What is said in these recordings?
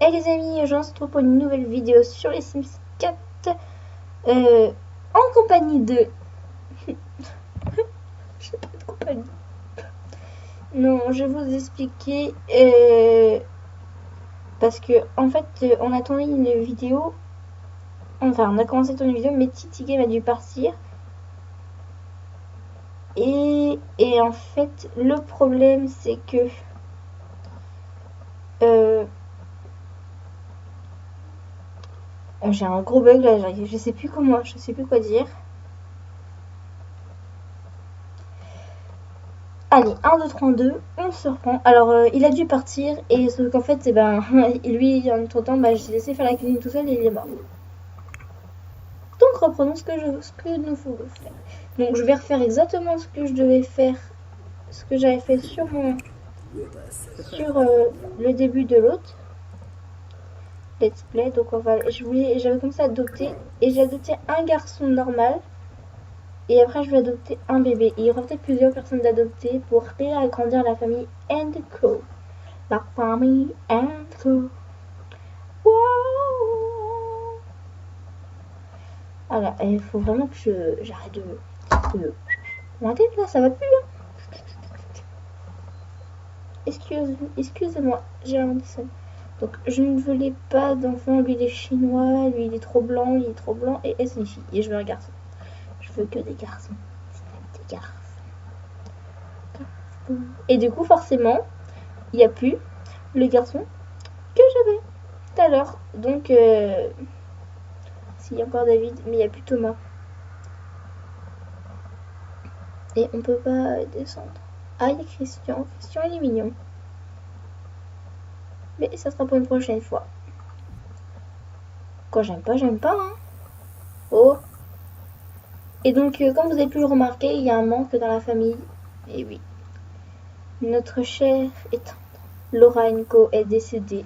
Hey les amis, je se retrouve pour une nouvelle vidéo sur les Sims 4 en compagnie de... J'ai pas de compagnie. Non, je vais vous expliquer parce que en fait on a tourné une vidéo, enfin on a commencé à tourner une vidéo mais Titi Game a dû partir et en fait le problème c'est que j'ai un gros bug là, je sais plus quoi dire. Allez, 1, 2, 3, 2, on se reprend. Alors, il a dû partir, et sauf qu'en fait, lui, en entre temps, j'ai laissé faire la cuisine tout seul et il est mort. Donc, reprenons ce que nous voulons faire. Donc, je vais refaire exactement ce que je devais faire, ce que j'avais fait sur le début de l'autre let's play. Donc, j'avais commencé à adopter, et j'ai adopté un garçon normal. Et après, je vais adopter un bébé. Et il y aura peut-être plusieurs personnes d'adopter pour réagrandir la famille and co. La famille and co. Wow. Voilà, il faut vraiment que j'arrête de... Ma tête là, ça va plus. Hein. Excusez-moi, j'ai un dessin. Donc, je ne voulais pas d'enfant. Lui, il est chinois. Lui, il est trop blanc. Lui, il est trop blanc. Et elle, c'est une fille. Et je veux un garçon. Je veux que des garçons. Des garçons. Et du coup, forcément, il n'y a plus le garçon que j'avais tout à l'heure. Donc, s'il y a encore David, mais il n'y a plus Thomas. Et on peut pas descendre. Ah, il y a Christian. Christian, il est mignon. Mais ça sera pour une prochaine fois. Quand j'aime pas, hein. Oh. Et donc, comme vous avez pu le remarquer, il y a un manque dans la famille. Et oui. Notre chère et tendre Laura Enco est décédée.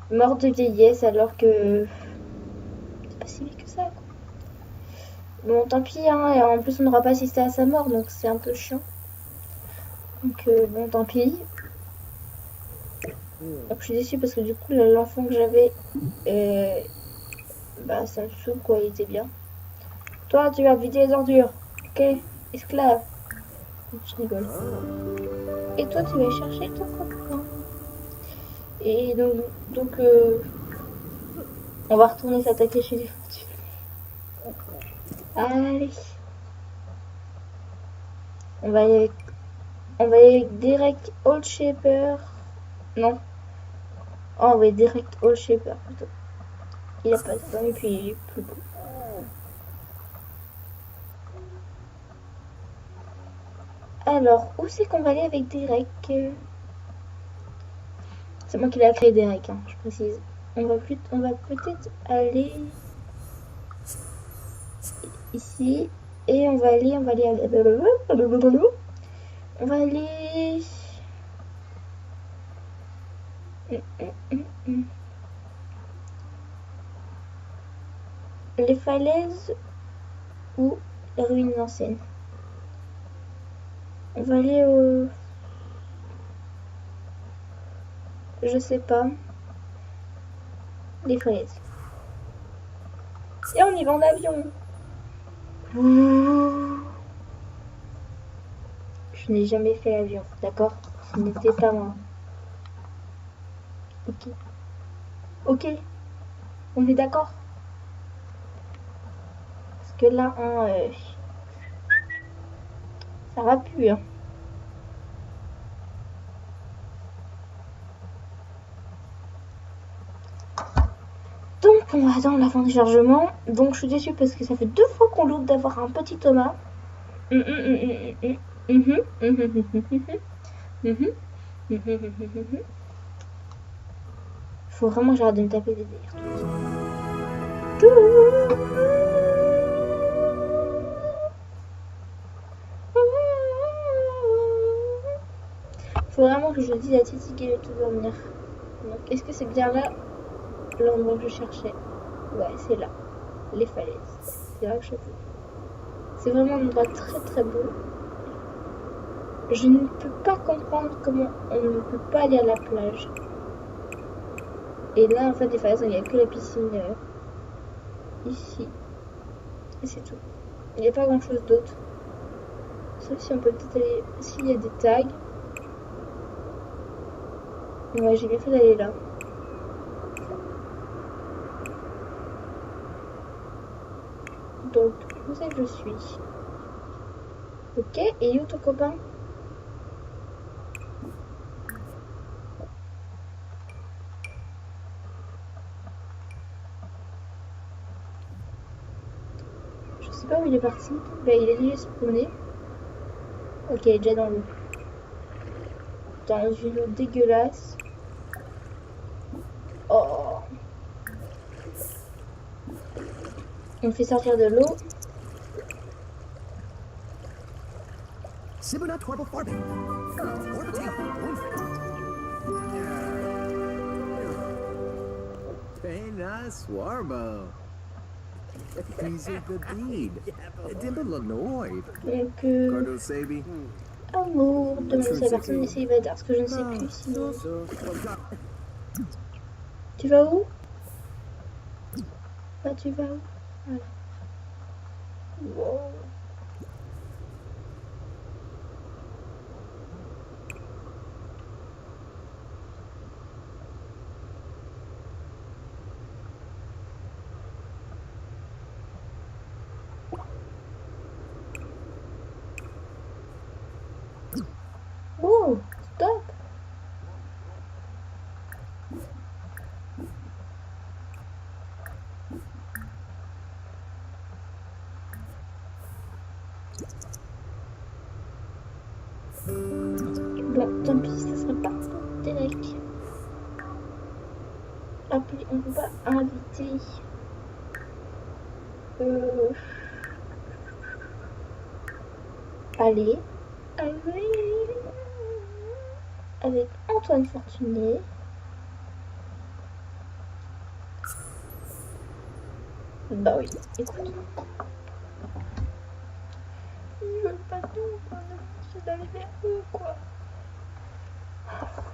Morte de vieillesse alors que... c'est pas si vite que ça, quoi. Bon, tant pis, hein. Et en plus, on n'aura pas assisté à sa mort, donc c'est un peu chiant. Donc, bon, tant pis. Donc, je suis déçue parce que du coup, l'enfant que j'avais, ça me saoule, quoi. Il était bien. Toi, tu vas vider les ordures. Ok, esclave. Je rigole. Et toi, tu vas chercher ton copain. Et donc on va retourner s'attaquer chez les fortunes. Allez. On va aller avec direct Old Shaper. Non. Oh, oui, direct Old Shaper plutôt. Il a pas de temps et puis il est plus beau. Alors, où c'est qu'on va aller avec Derek? C'est moi qui l'ai créé Derek, hein, je précise. On va peut-être aller ici. Et on va aller... Les falaises ou les ruines anciennes. On va aller au... je sais pas. Les falaises. Et on y va en avion. Je n'ai jamais fait l'avion, d'accord? Ce n'était pas moi. Ok. Ok. On est d'accord? Parce que là, ça va plus, hein. Donc, on va attendre la fin du chargement. Donc, je suis déçue parce que ça fait 2 fois qu'on loupe d'avoir un petit Thomas. Faut vraiment que j'arrête de me taper des délires. Faut vraiment que je dise à Titi qu'elle est toujours venir. Donc, est-ce que c'est bien là l'endroit que je cherchais? Ouais, c'est là. Les falaises. C'est là que je veux. C'est vraiment un endroit très très beau. Je ne peux pas comprendre comment on ne peut pas aller à la plage. Et là, en fait, des falaises, il n'y a que la piscine ici. Et c'est tout. Il n'y a pas grand chose d'autre. Sauf si on peut peut-être aller. S'il y a des tags. Ouais, j'ai bien fait d'aller là. Donc, où c'est que je suis? Ok, et où ton copain? Je sais pas où il est parti. Bah, il est allé se promener. Ok, il est déjà dans l'eau. Dans une eau dégueulasse. Oh. On fait sortir de l'eau. Donc, amour, demander si la personne est célibataire, parce que je ne sais plus si... Tu vas où? Bah, tu vas où? Voilà. Wow. Wow, stop. Bon, tant pis, ça sera pas direct. Appeler, on peut pas inviter. Allez. Avec Antoine Fortuné. Bah oui, écoute. Ils veulent pas tout, quoi. C'est d'aller vers eux, quoi.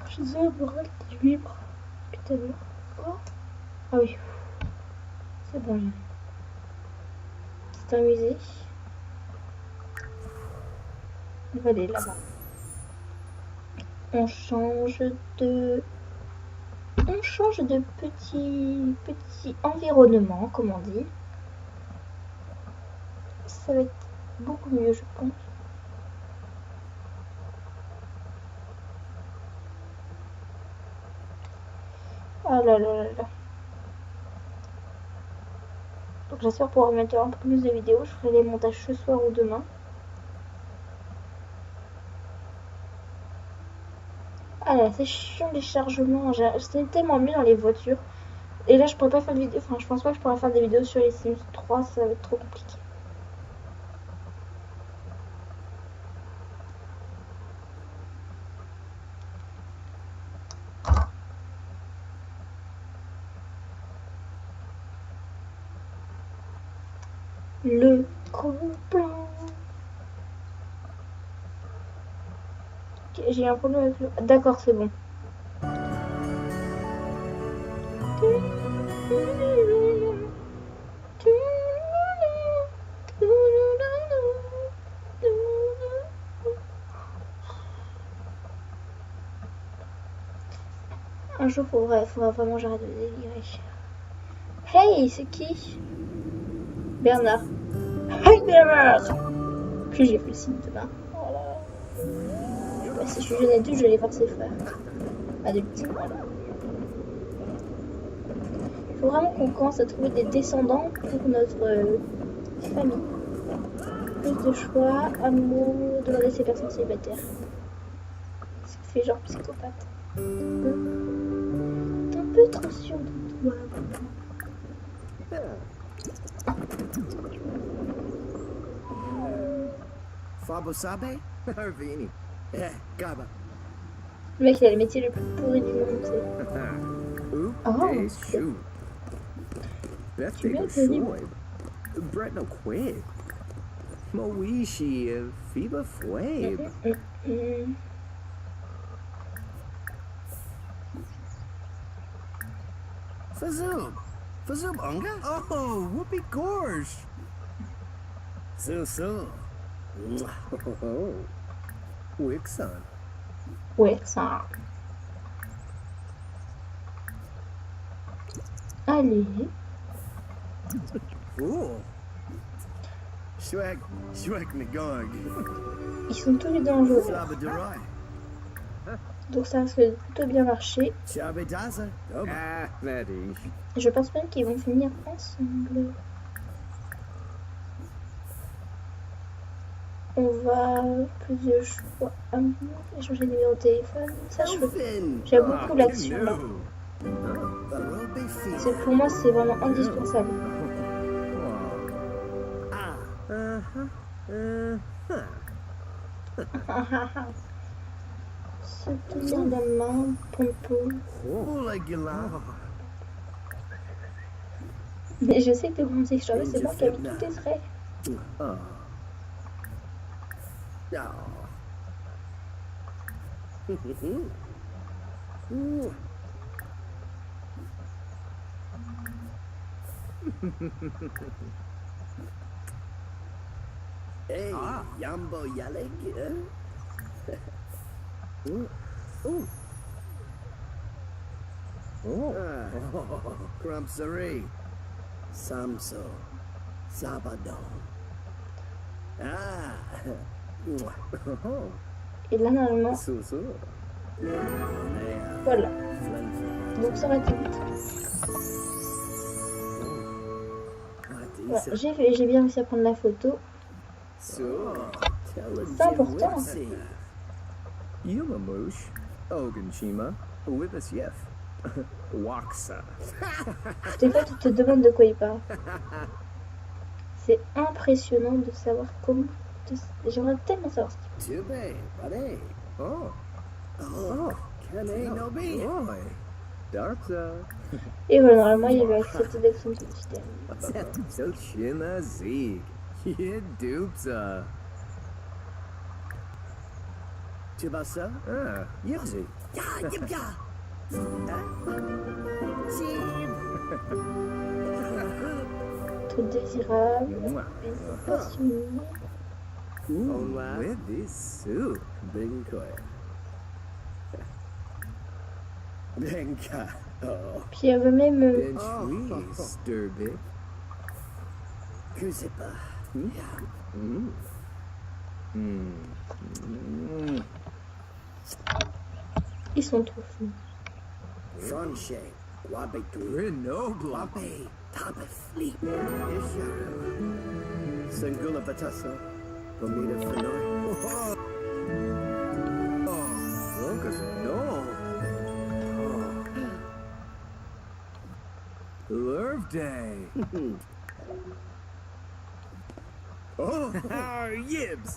Je suis désolée, moral qui vibre. Putain, oh. Ah oui. C'est bon, j'arrive. C'est un musée. On va aller là-bas. On change de petit environnement, comme on dit. Ça va être beaucoup mieux, je pense. Ah là là là là. Donc j'espère pouvoir mettre un peu plus de vidéos. Je ferai les montages ce soir ou demain. Ah là, c'est chiant les chargements. C'était tellement mieux dans les voitures. Et là, je pourrais pas faire de vidéos. Enfin, je pense pas que je pourrais faire des vidéos sur les Sims 3. Ça va être trop compliqué. Le gros plan. Okay, j'ai un problème avec le... D'accord, c'est bon. Un jour, faudra vraiment j'arrête de délirer. Hey, c'est qui? Bernard. Hey Bernard. Puis j'ai fait le signe de main. Voilà. Bah, si je suis jeune adulte, je vais aller voir ses frères. Adulte, voilà. Il faut vraiment qu'on commence à trouver des descendants pour notre famille. Plus de choix, amour, demander ces personnes célibataires. Ça fait genre psychopathe. T'es un peu trop sûr de toi. Fabo sabe? Arvini. Gaba. Le mec, il a le métier le plus pourri du monde, tu sais. Oh, shoot. Tu viens de dire. Brett no quid. Moishi, Fiba Fwab. Fazoob. Fazoob unga? Oh, whoopee gorge. So. Oh. Wixon. Ouais, ça. Allez. Cool. Shwag Nagog. Ils sont tous les deux en jaune. Sabadurai. Donc ça risque de plutôt bien marcher. Chabedaza. Ah, Maddie. Je pense même qu'ils vont finir ensemble. On va plusieurs choix. Échanger des numéros de téléphone. Ça, je fais. J'aime beaucoup l'action là. Pour moi, c'est vraiment indispensable. Se tenir la main, pompon. Mais je sais que le grand extravagant, c'est moi qui habite tous tes traits. Hey, Yambo Yaleg. Crumpsary. Samso. Sabadon. Et là, normalement, voilà. Donc ça aurait été vite. Voilà, j'ai bien réussi à prendre la photo. C'est important. Yumamush. Ogunshima. Wibasyef. Waksa. Des fois, tu te demandes de quoi il parle. C'est impressionnant de savoir comment. J'aimerais tellement savoir ce qu'il parle. Oh. Et voilà, normalement, il va accepter d'être son système. Sochina Zig. Yedupsa. Tibasa? Yipsy. Trop désirable. Passionné. With this soup. Benka. Puis elle veut même. Sturby. Kuzepa. Ils sont trop fous. Franche. Wabetu. Grenoble. Wabe. Tabafleep. Singula Batasa. Bermuda Fenoy. Lucas, no. Lurv Day. Yibs.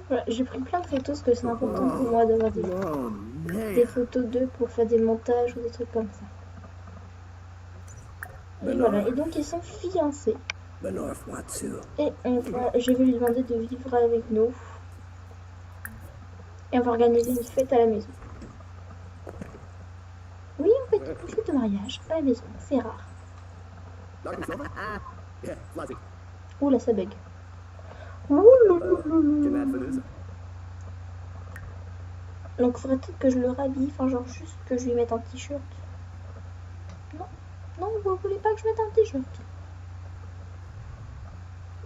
Voilà, j'ai pris plein de photos parce que c'est important pour moi d'avoir des photos d'eux pour faire des montages ou des trucs comme ça. Et voilà, et donc ils sont fiancés. Et je vais lui demander de vivre avec nous. Et on va organiser une fête à la maison. Oui, on fait une fête de mariage à la maison, c'est rare. Ouh là, ça bug. Donc faudrait peut-être que je le rhabille, enfin genre juste que je lui mette un t-shirt. Non, vous voulez pas que je mette un t-shirt?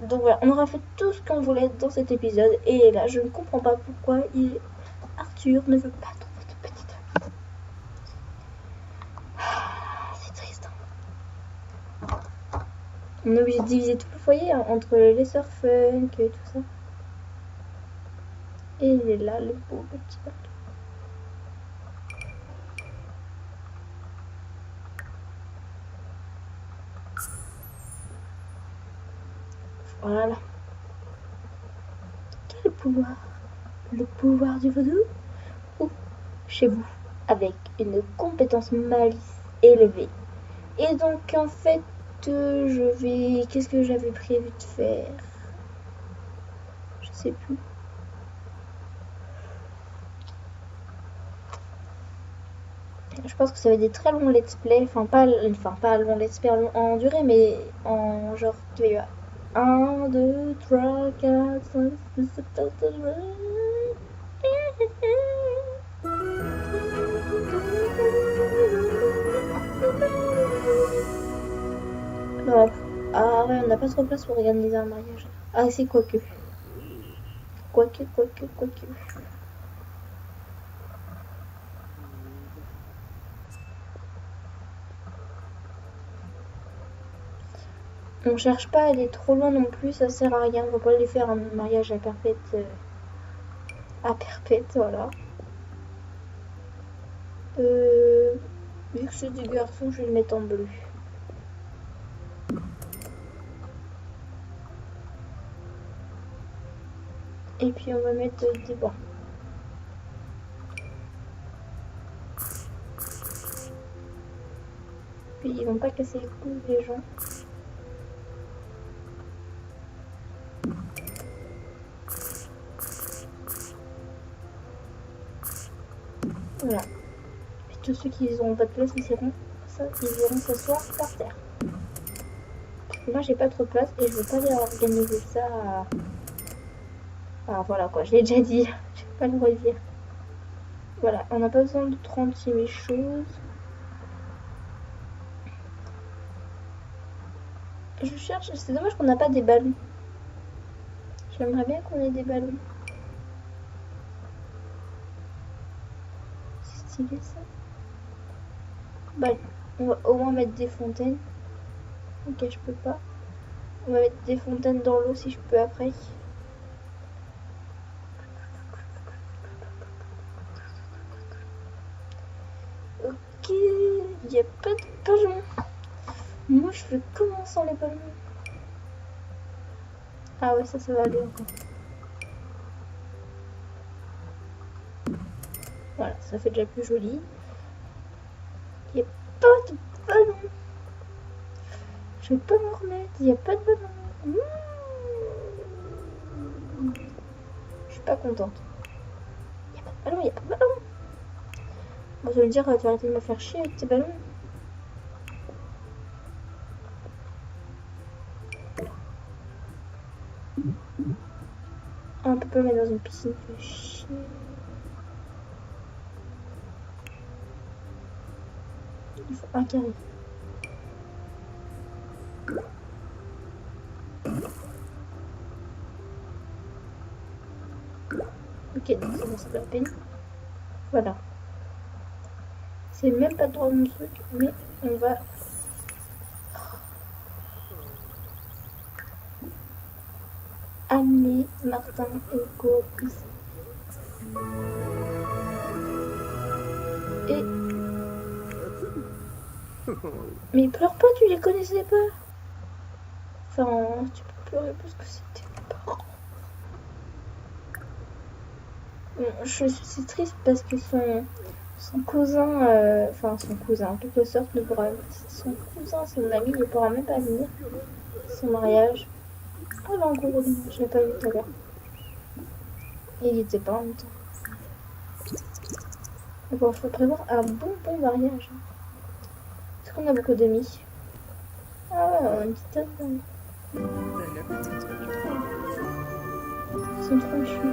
Donc voilà, on aura fait tout ce qu'on voulait dans cet épisode. Et là, je ne comprends pas pourquoi Arthur ne veut pas trouver de petite amie. C'est triste. On est obligé de diviser tout le foyer entre les sœurs funk et tout ça. Et il est là, le beau petit Arthur. Voilà. Quel pouvoir? Le pouvoir du vaudou? Ou chez vous, avec une compétence malice élevée. Et donc en fait, qu'est-ce que j'avais prévu de faire? Je sais plus. Je pense que ça va être des très longs let's play, pas long let's play en durée, mais en genre, tu vas y avoir 1, 2, 3, 4, 5, 6, 7, 8, non. Ah ouais, on n'a pas trop de place pour organiser un mariage. Ah si, quoique. Quoique. On cherche pas à aller trop loin non plus, ça sert à rien. On va pas aller faire un mariage à perpète. Voilà. Vu que c'est des garçons, je vais le mettre en bleu. Et puis on va mettre des bancs. Puis ils vont pas casser les couilles des gens. Voilà. Puis tous ceux qui n'auront pas de place, ils iront s'asseoir par terre. Parce que moi j'ai pas trop de place et je veux pas aller organiser ça à... Ah voilà quoi, je l'ai déjà dit, je vais pas le redire. Voilà, on n'a pas besoin de 36 000 choses. Je cherche, c'est dommage qu'on n'a pas des ballons. J'aimerais bien qu'on ait des ballons. C'est stylé ça. Ballons. On va au moins mettre des fontaines. Ok, je peux pas. On va mettre des fontaines dans l'eau si je peux après. Ok, il n'y a pas de ballons. Moi je fais comment sans les ballons? Ah ouais, ça va aller encore. Voilà, ça fait déjà plus joli. Il n'y a pas de ballon. Je vais pas m'en remettre, il n'y a pas de ballon. Je suis pas contente. Il n'y a pas de ballon, il n'y a pas de ballon. Bon, je vais me dire, tu vas arrêter de me faire chier avec tes ballons. Ah, on peut pas le mettre dans une piscine, fait chier. Il faut un carré. Ok, donc c'est bon, c'est pas la peine. Voilà. C'est même pas droit mon truc, mais on va... amener Martin et Hugo ici. Et... Mais pleure pas, tu les connaissais pas. Enfin, tu peux pleurer parce que c'était mes parents. Bon, je suis triste parce que son cousin, son cousin en quelque sorte, ne pourra... Son cousin, son ami, ne pourra même pas venir. Son mariage. Oh l'engourou, je l'ai pas vu tout à l'heure. Il était pas en même temps. Bon, il faut prévoir un bon mariage. Est-ce qu'on a beaucoup d'amis? Ah ouais, on a une petite œuvre. Ils sont trop chou.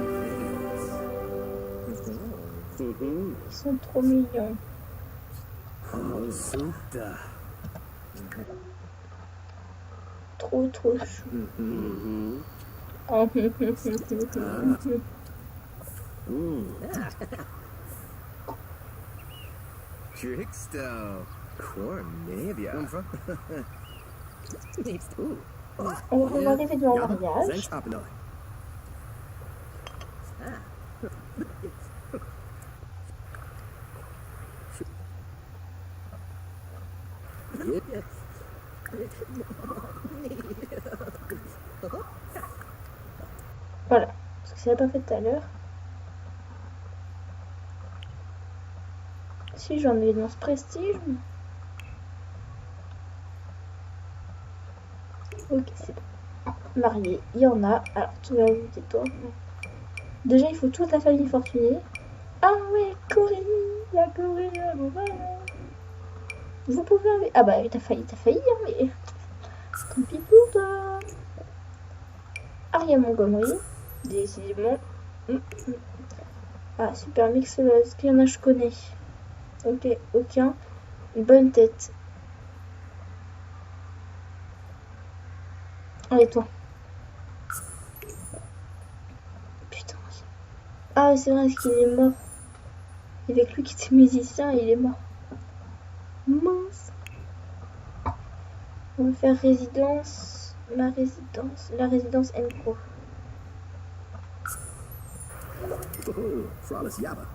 Ils sont trop mignons. Oh, super. Trop chou. Trickster. Cornavia. On va regarder les vêtements en mariage. Thanks, Appenoi. Voilà, parce que c'est pas fait tout à l'heure. Si j'en ai dans ce prestige. Ok, c'est bon. Marié, il y en a. Alors, tu vas ajouter toi. Déjà, il faut toute la famille fortunée. Ah ouais, Corinne, la Corinne, bon voilà. Vous pouvez enlever... Ah bah t'as failli, hein, mais... Tant pis pour toi. Aria Montgomery, décidément. Ah, super mixologue, qu'il y en a je connais. Ok, aucun. Une bonne tête. Allez, toi. Putain. Ah, c'est vrai, est-ce qu'il est mort? Il y avait que lui qui était musicien et il est mort. Mince. On va faire résidence. La résidence N-Pro. Oh, Frolic Yabba.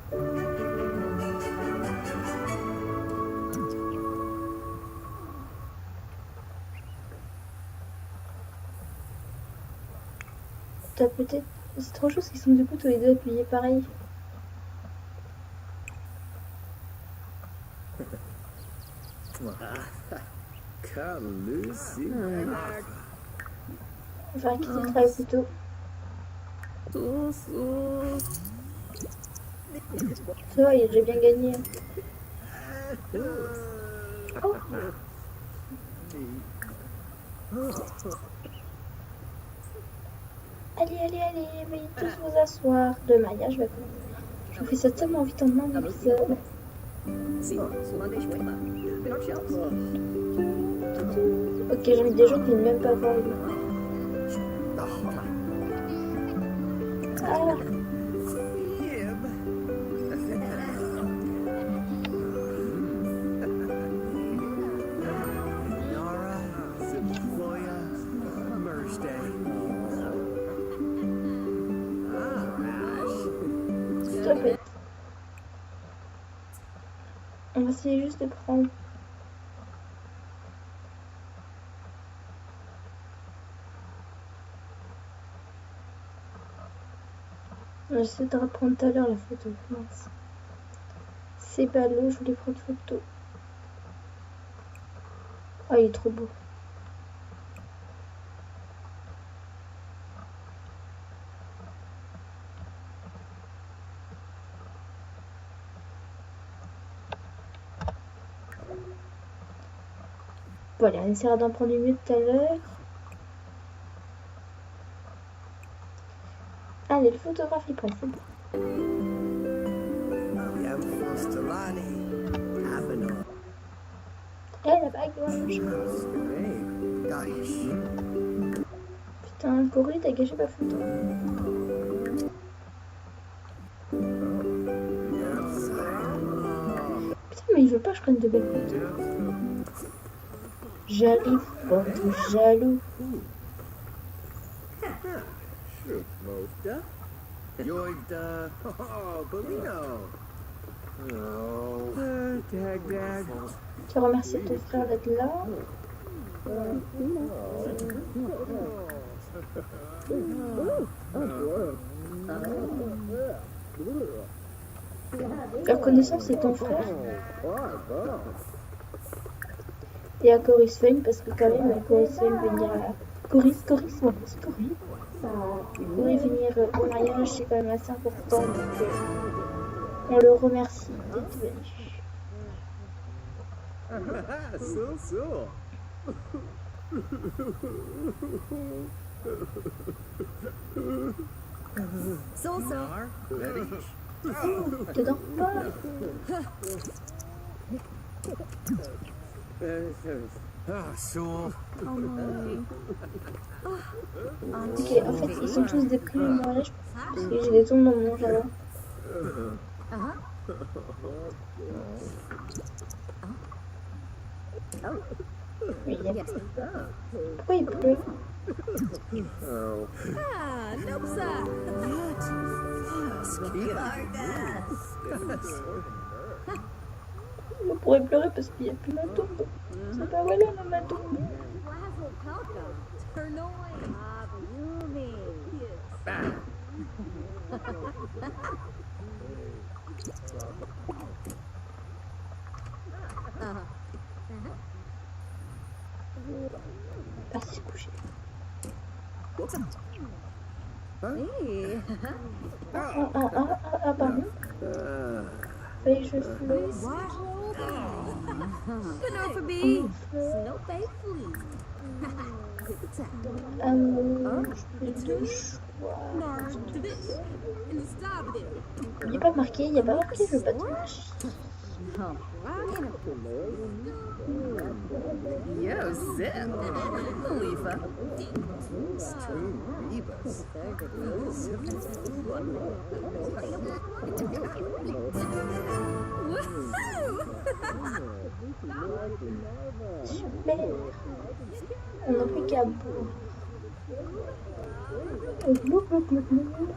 T'as peut-être... C'est trop chaud qu'ils sont du coup tous les deux appuyés pareil. Come, Lucy. On va faire quitter le travail plutôt. Ça va, il a déjà bien gagné. Oh. Allez, veuillez tous vous asseoir. Le mariage va commencer. Je vous fais ça tellement vite en un épisode. Ok, j'en ai des gens qui ne même pas voir une. Ah. Stop it. On va essayer juste de prendre. J'essaie de reprendre tout à l'heure la photo. Mince. C'est ballot, je voulais prendre photo. Oh, il est trop beau. Voilà, on essaiera d'en prendre une mieux tout à l'heure. Allez, le photographe il prend, c'est bon. Eh, la bague blanche. Putain, Cory, t'as gâché ma photo. Putain, mais il veut pas que je prenne de belles photos. J'arrive, photo jaloux. Tu remercies ton frère d'être là. La connaissance, c'est ton frère. Et à Coris Fane, parce que quand même, Coris Fane venir à... Coris, voilà, c'est Coris. Coris venir au mariage, c'est quand même assez important, donc on le remercie d'être venu. Te dors pas. Ok, en fait, ils sont tous déprimés au mariage parce que j'ai des tombes dans mon jardin. Oui, il y a... Pourquoi il pleut? On pourrait pleurer parce qu'il n'y a plus ma tombe. C'est pas voilà ma tombe. Parti se coucher. Ah, pardon. Fallait que je flotte. De choix. Il n'est pas marqué, il n'y a pas marqué, je veux pas de match. Yo, Zip. Khalifa. Stream Rebus. Super. On n'a plus qu'à boire. Glou, glou, glou, glou.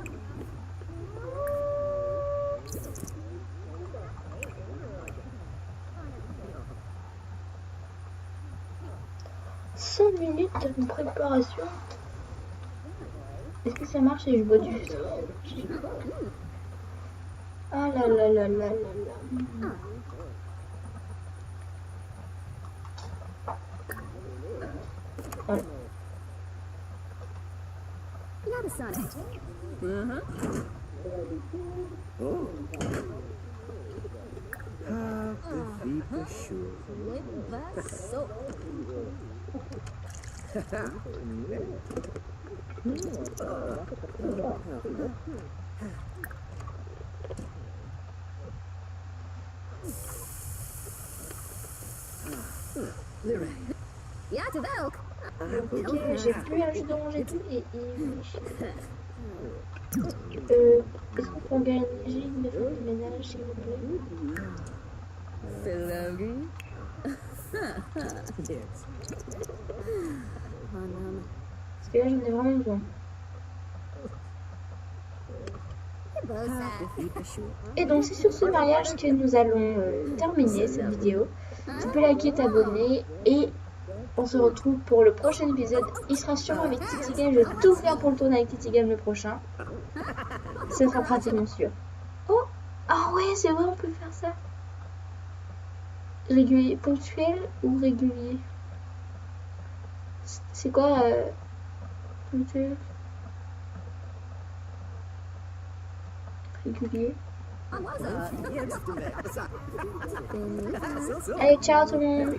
Cinq minutes de préparation. Est-ce que ça marche et je bois du jus? Ah là là là là là là. Voilà. Oh. Viva Shoe. Ok, j'ai plus un jus d'orange et tout et est-ce qu'on peut organiser une femme de ménage s'il vous plaît? Parce que là j'en ai vraiment besoin. Et donc c'est sur ce mariage que nous allons terminer cette vidéo. Tu peux liker, t'abonner et on se retrouve pour le prochain épisode. Il sera sûrement avec Titi Game. Je vais tout faire pour le tourner avec Titi Game le prochain. Ce sera pratiquement sûr. Oh, ah ouais, c'est vrai, on peut faire ça. Régulier, ponctuel ou régulier? C'est quoi ponctuel? Régulier. Allez, ciao tout le monde.